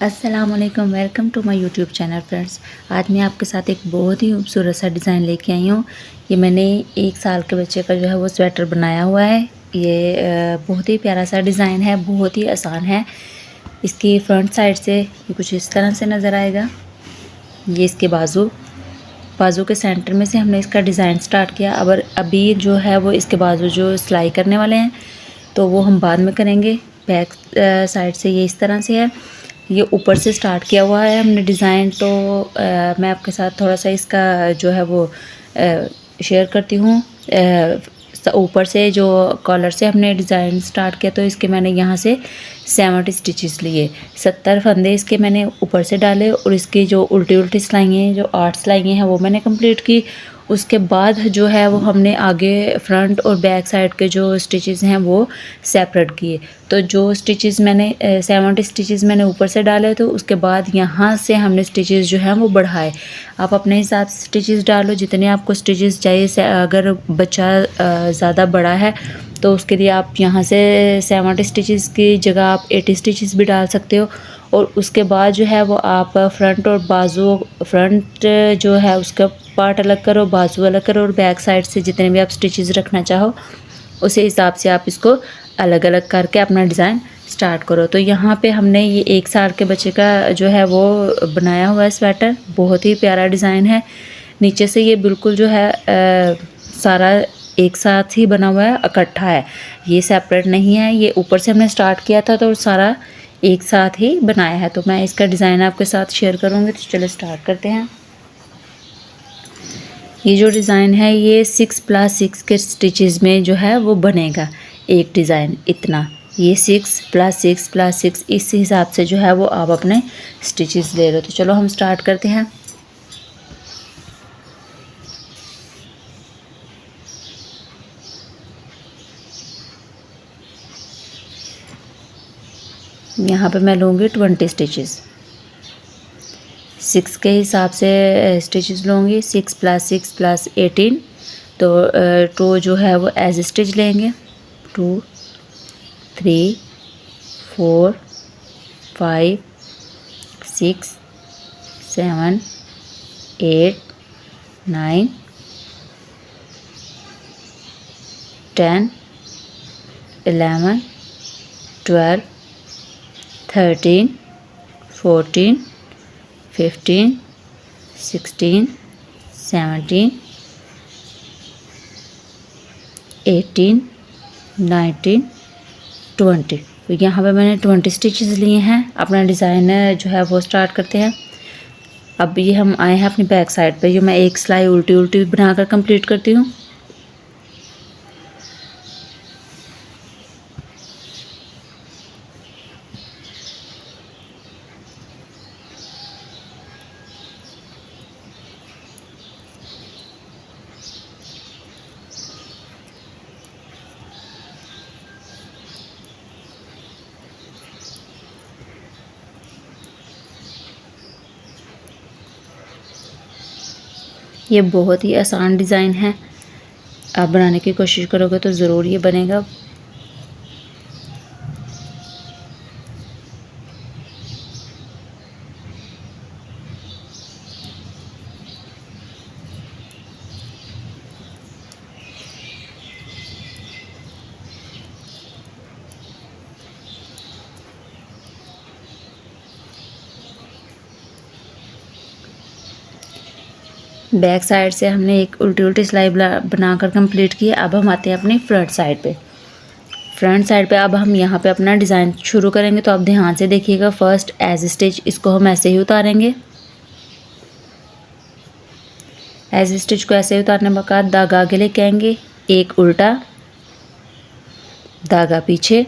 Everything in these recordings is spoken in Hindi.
अस्सलाम वालेकुम, welcome to my YouTube channel friends. आज मैं आपके साथ एक बहुत ही खूबसूरत सा डिज़ाइन लेके आई हूँ। ये मैंने 1 साल के बच्चे का जो है वो स्वेटर बनाया हुआ है। ये बहुत ही प्यारा सा डिज़ाइन है, बहुत ही आसान है। इसकी फ्रंट साइड से ये कुछ इस तरह से नज़र आएगा। ये इसके बाजू के सेंटर में से हमने इसका डिज़ाइन स्टार्ट किया। अब अभी जो है वो इसके बाजू जो सिलाई करने वाले हैं तो वो हम बाद में करेंगे। बैक साइड से ये इस तरह से है। ये ऊपर से स्टार्ट किया हुआ है हमने डिज़ाइन, तो मैं आपके साथ थोड़ा सा इसका जो है वो शेयर करती हूँ। ऊपर से जो कॉलर से हमने डिज़ाइन स्टार्ट किया तो इसके मैंने यहाँ से 70 स्टिचेस लिए, 70 फंदे इसके मैंने ऊपर से डाले और इसकी जो उल्टी सिलाइयाँ जो 8 सिलाइयाँ हैं वो मैंने कंप्लीट की। उसके बाद जो है वो हमने आगे फ्रंट और बैक साइड के जो स्टिचेस हैं वो सेपरेट किए। तो जो स्टिचेस मैंने 70 स्टिचेस मैंने ऊपर से डाले तो उसके बाद यहाँ से हमने स्टिचेस जो हैं वो बढ़ाए। आप अपने हिसाब से स्टिचेस डालो जितने आपको स्टिचेस चाहिए। अगर बच्चा ज़्यादा बड़ा है तो उसके लिए आप यहाँ से 70 स्टिचेस की जगह आप 80 स्टिचेस भी डाल सकते हो। और उसके बाद जो है वो आप फ्रंट और बाजू, फ्रंट जो है उसका पार्ट अलग करो, बाजू अलग करो और बैक साइड से जितने भी आप स्टिचेस रखना चाहो उसी हिसाब से आप इसको अलग अलग करके अपना डिज़ाइन स्टार्ट करो। तो यहाँ पे हमने ये 1 साल के बच्चे का जो है वो बनाया हुआ है स्वेटर। बहुत ही प्यारा डिज़ाइन है। नीचे से ये बिल्कुल जो है सारा एक साथ ही बना हुआ है, इकट्ठा है, ये सेपरेट नहीं है। ये ऊपर से हमने स्टार्ट किया था तो सारा एक साथ ही बनाया है। तो मैं इसका डिज़ाइन आपके साथ शेयर करूँगी। तो चलो स्टार्ट करते हैं। ये जो डिज़ाइन है ये 6+6 के स्टिचेस में जो है वो बनेगा एक डिज़ाइन इतना। ये 6+6+6 इस हिसाब से जो है वो आप अपने स्टिचेस ले लो। तो चलो हम स्टार्ट करते हैं। यहाँ पे मैं लूँगी 20 स्टिचेस, 6 के हिसाब से स्टिचेस लूँगी। 6+6+18 तो 2 जो है वो एज स्टिच लेंगे। 2 3 4 5 6 7 8 9 10 11 12 13 14 15 16 17 18 19 20। तो यहाँ पे मैंने 20 स्टिचेस लिए हैं। अपना डिज़ाइन जो है वो स्टार्ट करते हैं। अब ये हम आए हैं अपनी बैक साइड पे, जो मैं एक सिलाई उल्टी बनाकर कंप्लीट करती हूँ। ये बहुत ही आसान डिज़ाइन है। आप बनाने की कोशिश करोगे तो ज़रूर ये बनेगा। बैक साइड से हमने एक उल्टी सिलाई बनाकर कंप्लीट की। अब हम आते हैं अपनी फ्रंट साइड पे। फ्रंट साइड पे अब हम यहाँ पे अपना डिज़ाइन शुरू करेंगे। तो आप ध्यान से देखिएगा। फर्स्ट एज स्टिच इसको हम ऐसे ही उतारेंगे। एज स्टिच को ऐसे ही उतारने के बाद धागा आगे लेके आएंगे, एक उल्टा धागा पीछे।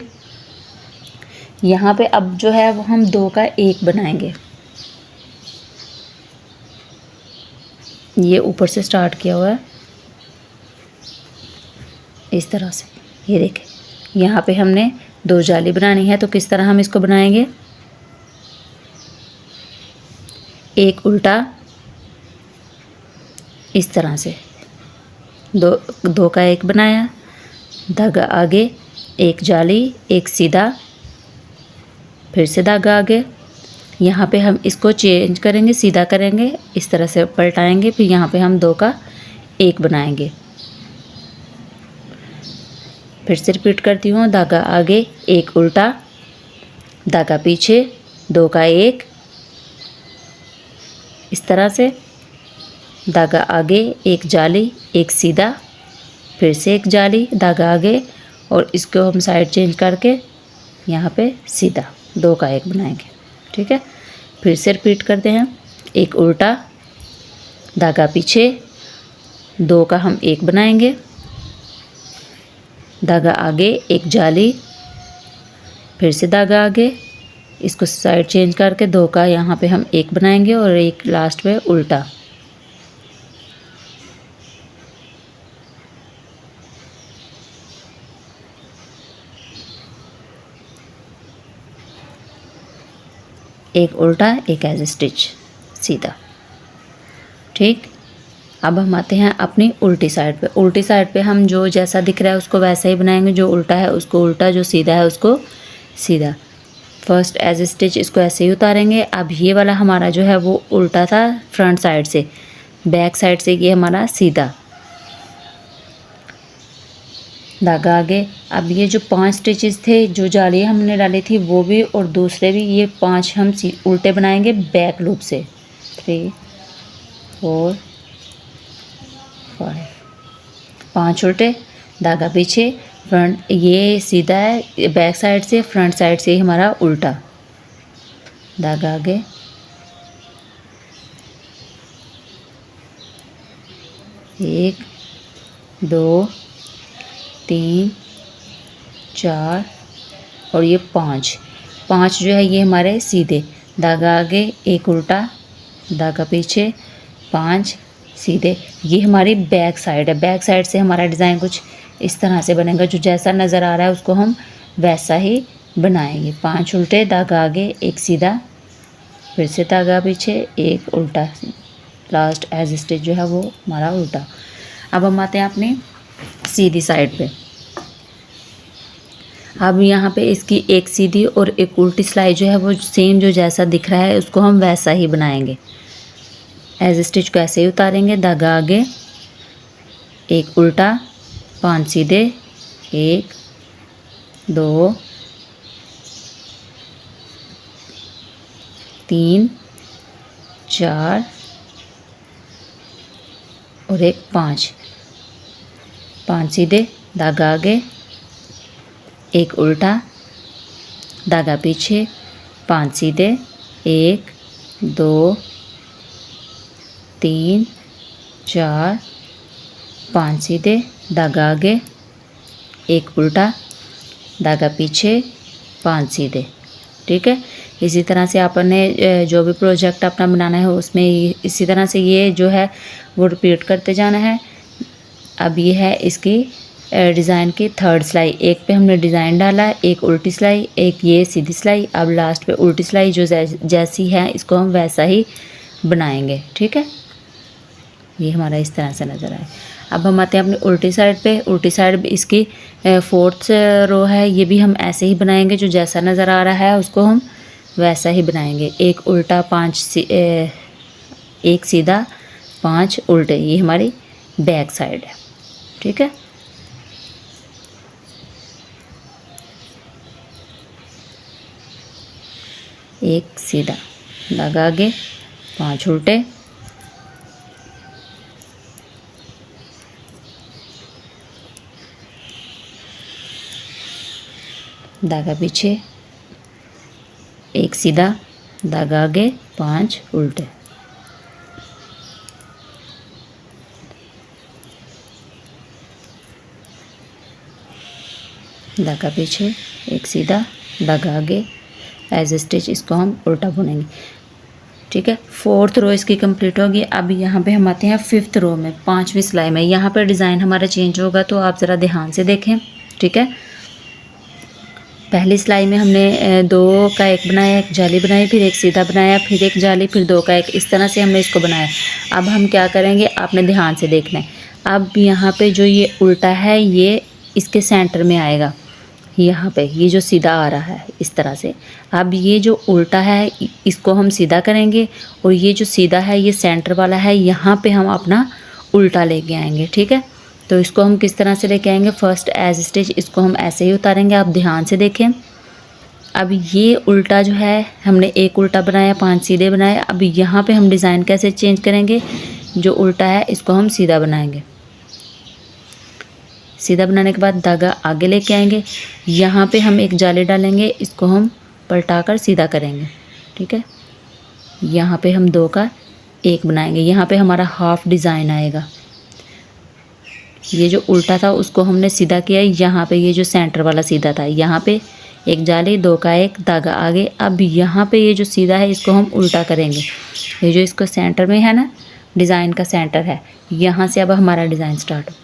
यहाँ पे अब जो है वो हम 2 का 1 बनाएंगे। ये ऊपर से स्टार्ट किया हुआ है इस तरह से। ये देखें, यहाँ पे हमने 2 जाली बनानी है। तो किस तरह हम इसको बनाएंगे, एक उल्टा इस तरह से, 2 का 1 बनाया, धागा आगे, एक जाली, एक सीधा, फिर से धागा आगे, यहाँ पे हम इसको चेंज करेंगे, सीधा करेंगे, इस तरह से पलटाएंगे, फिर यहाँ पे हम 2 का 1 बनाएंगे। फिर से रिपीट करती हूँ, धागा आगे 1 उल्टा, धागा पीछे 2 का 1, इस तरह से धागा आगे 1 जाली 1 सीधा, फिर से 1 जाली, धागा आगे, और इसको हम साइड चेंज करके यहाँ पे सीधा 2 का 1 बनाएंगे। ठीक है, फिर से रिपीट करते हैं, 1 उल्टा, धागा पीछे, 2 का हम 1 बनाएंगे, धागा आगे 1 जाली, फिर से धागा आगे, इसको साइड चेंज करके 2 का यहाँ पे हम 1 बनाएंगे और 1 लास्ट में उल्टा। एक उल्टा, एक एज स्टिच सीधा। ठीक, अब हम आते हैं अपनी उल्टी साइड पे। उल्टी साइड पे हम जो जैसा दिख रहा है उसको वैसा ही बनाएंगे, जो उल्टा है उसको उल्टा, जो सीधा है उसको सीधा। फर्स्ट एज स्टिच इसको ऐसे ही उतारेंगे। अब ये वाला हमारा जो है वो उल्टा था फ्रंट साइड से, बैक साइड से ये हमारा सीधा, धागा आगे। अब ये जो 5 स्टिचेस थे, जो जाली हमने डाली थी वो भी और दूसरे भी, ये 5 हम उल्टे बनाएंगे बैक लूप से। 3 4 5, 5 उल्टे, धागा पीछे, फ्रंट ये सीधा है बैक साइड से, फ्रंट साइड से हमारा उल्टा, धागा आगे, एक 2 3 4 और ये 5 जो है ये हमारे सीधे, धागा आगे 1 उल्टा, धागा पीछे, 5 सीधे। ये हमारी बैक साइड है। बैक साइड से हमारा डिज़ाइन कुछ इस तरह से बनेगा, जो जैसा नज़र आ रहा है उसको हम वैसा ही बनाएंगे। 5 उल्टे, धागा आगे 1 सीधा, फिर से धागा पीछे 1 उल्टा, लास्ट एज स्टिच जो है वो हमारा उल्टा। अब हम आते हैं अपनी सीधी साइड पे। अब यहाँ पे इसकी एक सीधी और एक उल्टी सिलाई जो है वो सेम, जो जैसा दिख रहा है उसको हम वैसा ही बनाएंगे। एज स्टिच को ऐसे ही उतारेंगे, धागा आगे 1 उल्टा, 5 सीधे, 1 2 3 4 और 1 5 सीधे, धागा आगे 1 उल्टा, धागा पीछे, 5 सीधे, 1 2 3 4 5 सीधे, धागा आगे 1 उल्टा, धागा पीछे, 5 सीधे। ठीक है, इसी तरह से आपने जो भी प्रोजेक्ट अपना बनाना है उसमें इसी तरह से ये जो है वो रिपीट करते जाना है। अब ये है इसकी डिज़ाइन की 3rd सिलाई। एक पे हमने डिज़ाइन डाला, एक उल्टी सिलाई, एक ये सीधी सिलाई। अब लास्ट पे उल्टी सिलाई जो जैसी है इसको हम वैसा ही बनाएंगे। ठीक है, ये हमारा इस तरह से नज़र आए। अब हम आते हैं अपनी उल्टी साइड पे। उल्टी साइड इसकी 4th रो है, ये भी हम ऐसे ही बनाएंगे, जो जैसा नज़र आ रहा है उसको हम वैसा ही बनाएंगे। 1 उल्टा, 1 सीधा, 5 उल्टे, ये हमारी बैक साइड है। ठीक है, एक सीधा, धागा आगे, 5 उल्टे, धागा पीछे, 1 सीधा, धागा आगे, 5 उल्टे। धागा पीछे, 1 सीधा, धागा आगे, एज स्टिच इसको हम उल्टा बुनेंगे। ठीक है, 4th रो इसकी कंप्लीट होगी। अब यहाँ पे हम आते हैं 5th रो में, 5वीं सिलाई में। यहाँ पर डिज़ाइन हमारा चेंज होगा, तो आप ज़रा ध्यान से देखें। ठीक है, पहली सिलाई में हमने 2 का 1 बनाया, 1 जाली बनाई, फिर 1 सीधा बनाया, फिर 1 जाली, फिर 2 का 1, इस तरह से हमने इसको बनाया। अब हम क्या करेंगे, आपने ध्यान से देखना है। अब यहाँ पे जो ये उल्टा है ये इसके सेंटर में आएगा, यहाँ पे ये जो सीधा आ रहा है इस तरह से। अब ये जो उल्टा है इसको हम सीधा करेंगे और ये जो सीधा है ये सेंटर वाला है, यहाँ पे हम अपना उल्टा लेके आएंगे। ठीक है, तो इसको हम किस तरह से लेके आएंगे, फर्स्ट एज स्टिच इसको हम ऐसे ही उतारेंगे। आप ध्यान से देखें, अब ये उल्टा जो है हमने एक उल्टा बनाया, 5 सीधे बनाए। अब यहाँ पे हम डिज़ाइन कैसे चेंज करेंगे, जो उल्टा है इसको हम सीधा बनाएंगे। सीधा बनाने के बाद धागा आगे लेके आएंगे, यहाँ पे हम एक जाली डालेंगे, इसको हम पलटाकर सीधा करेंगे। ठीक है, यहाँ पे हम 2 का 1 बनाएंगे, यहाँ पे हमारा हाफ डिज़ाइन आएगा। ये जो उल्टा था उसको हमने सीधा किया, यहाँ पे ये जो सेंटर वाला सीधा था, यहाँ पे एक जाली, 2 का 1 धागा आगे। अब यहाँ पे ये जो सीधा है इसको हम उल्टा करेंगे। ये जो इसको सेंटर में है ना, डिज़ाइन का सेंटर है, यहाँ से अब हमारा डिज़ाइन स्टार्ट हो।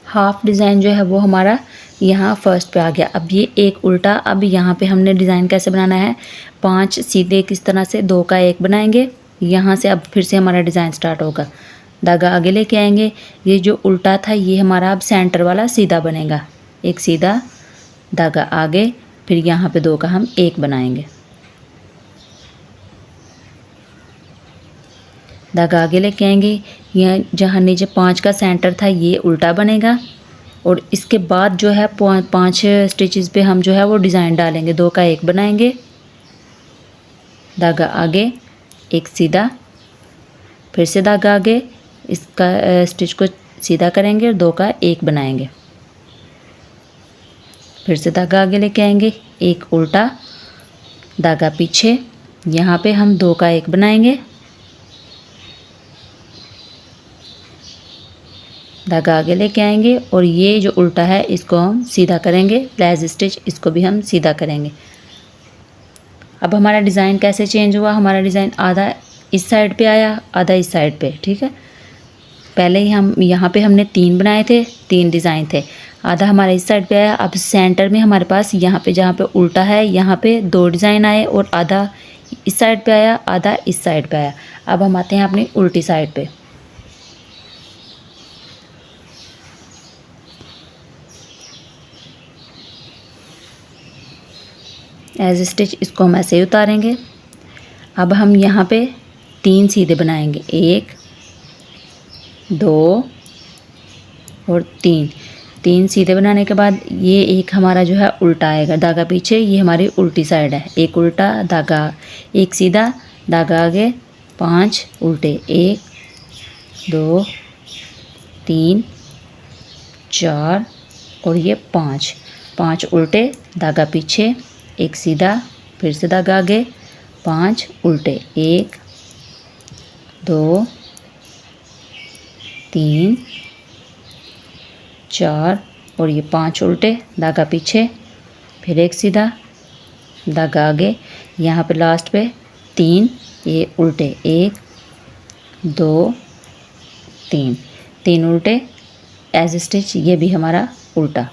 हाफ डिज़ाइन जो है वो हमारा यहाँ फर्स्ट पे आ गया। अब ये एक उल्टा, अब यहाँ पे हमने डिज़ाइन कैसे बनाना है, 5 सीधे किस तरह से 2 का 1 बनाएंगे, यहाँ से अब फिर से हमारा डिज़ाइन स्टार्ट होगा। धागा आगे लेके आएंगे, ये जो उल्टा था ये हमारा अब सेंटर वाला सीधा बनेगा, एक सीधा धागा आगे, फिर यहाँ पे 2 का हम 1 बनाएंगे। धागा आगे लेके आएंगे, यहाँ जहाँ नीचे 5 का सेंटर था ये उल्टा बनेगा और इसके बाद जो है 5 स्टिचेस पे हम जो है वो डिज़ाइन डालेंगे। 2 का 1 बनाएंगे, धागा आगे, एक सीधा, फिर से धागा आगे, इसका स्टिच को सीधा करेंगे और 2 का 1 बनाएंगे। फिर से धागा आगे लेके आएंगे, एक उल्टा, धागा पीछे, यहाँ पे हम 2 का 1 बनाएंगे, धागा आगे लेके आएंगे और ये जो उल्टा है इसको हम सीधा करेंगे, लेस स्टिच इसको भी हम सीधा करेंगे। अब हमारा डिज़ाइन कैसे चेंज हुआ, हमारा डिज़ाइन आधा इस साइड पे आया, आधा इस साइड पे। ठीक है, पहले ही हम यहाँ पे हमने 3 बनाए थे, 3 डिज़ाइन थे, आधा हमारा इस साइड पे आया। अब सेंटर में हमारे पास यहाँ पे जहाँ पे उल्टा है यहाँ पे 2 डिज़ाइन आए और आधा इस साइड पे आया, आधा इस साइड पे आया। अब हम आते हैं अपनी उल्टी साइड पे। एज स्टिच इसको हम ऐसे ही उतारेंगे। अब हम यहाँ पे 3 सीधे बनाएंगे, 1 2 और 3 सीधे बनाने के बाद ये एक हमारा जो है उल्टा आएगा, धागा पीछे, ये हमारी उल्टी साइड है, एक उल्टा धागा, एक सीधा धागा आगे, 5 उल्टे, 1 2 3 4 और ये 5 उल्टे, धागा पीछे, एक सीधा, फिर से धागा आगे, 5 उल्टे, 1 2 3 4 और ये 5 उल्टे, धागा पीछे, फिर एक सीधा, धागा आगे, यहाँ पे लास्ट पे 3 ये उल्टे, 1 2 3 उल्टे, एज स्टिच ये भी हमारा उल्टा।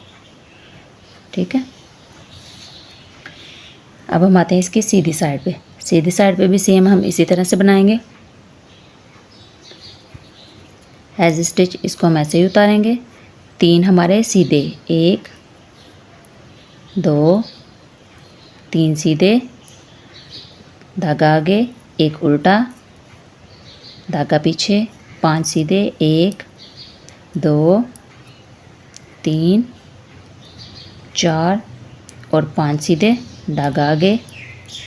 ठीक है, अब हम आते हैं इसकी सीधी साइड पे। सीधी साइड पे भी सेम हम इसी तरह से बनाएंगे, एज स्टिच इसको हम ऐसे ही उतारेंगे। 3 हमारे सीधे, 1 2 3 सीधे, धागा आगे, एक उल्टा, धागा पीछे, 5 सीधे, 1 2 3 4 और 5 सीधे, धागा आगे,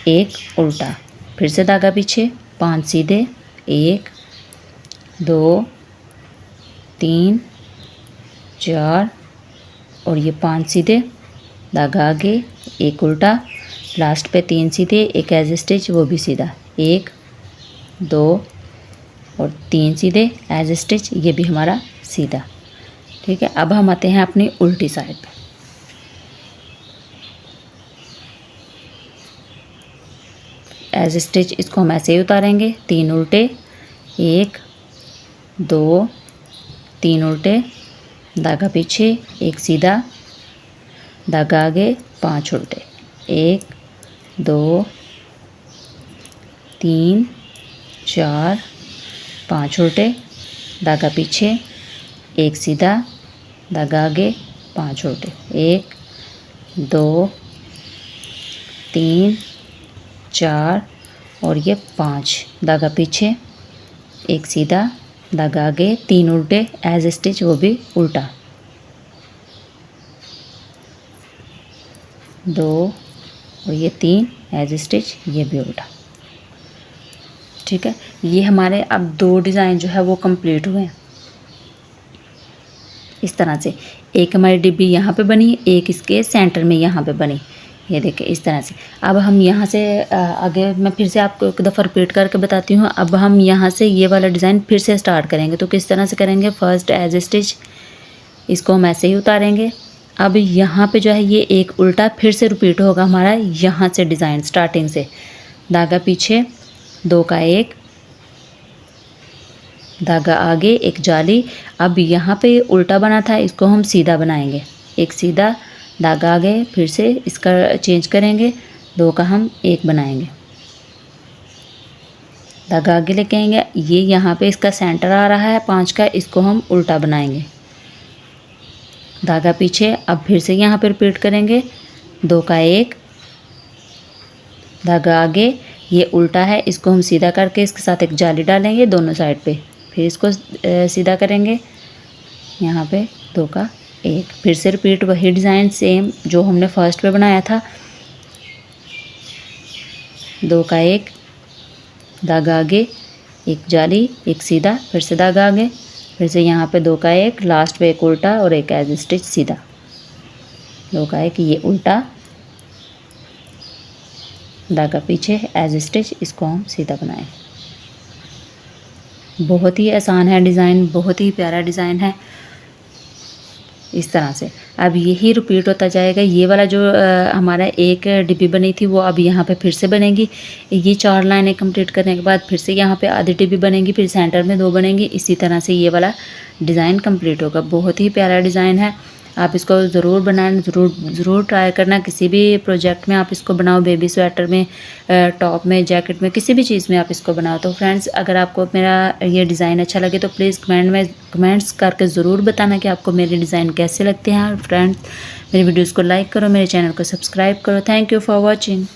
एक उल्टा, फिर से धागा पीछे, 5 सीधे, 1 2 3 4 और ये 5 सीधे, धागा आगे, एक उल्टा, लास्ट पे 3 सीधे, एक एज स्टिच वो भी सीधा, 1 2 और 3 सीधे, एज स्टिच ये भी हमारा सीधा। ठीक है, अब हम आते हैं अपनी उल्टी साइड पे। एज स्टिच इसको हम ऐसे ही उतारेंगे, 3 उल्टे, 1 2 3 उल्टे, धागा पीछे, एक सीधा, धागा आगे, 5 उल्टे, 1 2 3 4 5 उल्टे, धागा पीछे, एक सीधा, धागा आगे, 5 उल्टे, 1 2 3 4 और ये 5, धागा पीछे, एक सीधा, धागा आगे, 3 उल्टे एज स्टिच, वो भी उल्टा, 2 और ये 3 एज स्टिच, ये भी उल्टा। ठीक है, ये हमारे अब 2 डिज़ाइन जो है वो कंप्लीट हुए हैं। इस तरह से एक हमारी डिब्बी यहाँ पे बनी, एक इसके सेंटर में यहाँ पे बनी, ये देखिए इस तरह से। अब हम यहाँ से आगे मैं फिर से आपको एक दफ़ा रिपीट करके बताती हूँ। अब हम यहाँ से ये वाला डिज़ाइन फिर से स्टार्ट करेंगे। तो किस तरह से करेंगे, फर्स्ट एज स्टिच, इसको हम ऐसे ही उतारेंगे। अब यहाँ पे जो है ये एक उल्टा फिर से रिपीट होगा हमारा, यहाँ से डिज़ाइन स्टार्टिंग से, धागा पीछे, 2 का 1, धागा आगे, एक जाली। अब यहाँ पे उल्टा बना था, इसको हम सीधा बनाएंगे, एक सीधा, धागा आगे, फिर से इसका चेंज करेंगे, 2 का हम 1 बनाएंगे, धागा आगे लेके आएंगे। ये यहाँ पे इसका सेंटर आ रहा है 5 का, इसको हम उल्टा बनाएंगे, धागा पीछे। अब फिर से यहाँ पे रिपीट करेंगे, 2 का 1, धागा आगे, ये उल्टा है, इसको हम सीधा करके इसके साथ एक जाली डालेंगे दोनों साइड पे, फिर इसको सीधा करेंगे, यहाँ पे 2 का 1, फिर से रिपीट वही डिज़ाइन सेम जो हमने फर्स्ट पे बनाया था, 2 का 1, धागा आगे, एक जाली, एक सीधा, फिर से धागा आगे, फिर से यहाँ पे 2 का 1, लास्ट पे एक उल्टा और एक एज स्टिच सीधा, 2 का 1, ये उल्टा, धागा पीछे, एज स्टिच, इसको हम सीधा बनाएं। बहुत ही आसान है डिज़ाइन, बहुत ही प्यारा डिज़ाइन है, इस तरह से। अब यही रिपीट होता जाएगा। ये वाला जो हमारा एक डिब्बी बनी थी वो अब यहाँ पे फिर से बनेगी। ये 4 लाइनें कंप्लीट करने के बाद फिर से यहाँ पे आधी डिब्बी बनेगी, फिर सेंटर में 2 बनेंगी, इसी तरह से ये वाला डिज़ाइन कंप्लीट होगा। बहुत ही प्यारा डिज़ाइन है, आप इसको ज़रूर बनाएं, ज़रूर ट्राई करना। किसी भी प्रोजेक्ट में आप इसको बनाओ, बेबी स्वेटर में, टॉप में, जैकेट में, किसी भी चीज़ में आप इसको बनाओ। तो फ्रेंड्स, अगर आपको मेरा ये डिज़ाइन अच्छा लगे तो प्लीज़ कमेंट्स करके ज़रूर बताना कि आपको मेरे डिज़ाइन कैसे लगते हैं। और फ्रेंड्स, मेरे वीडियोज़ को लाइक करो, मेरे चैनल को सब्सक्राइब करो। Thank you for watching.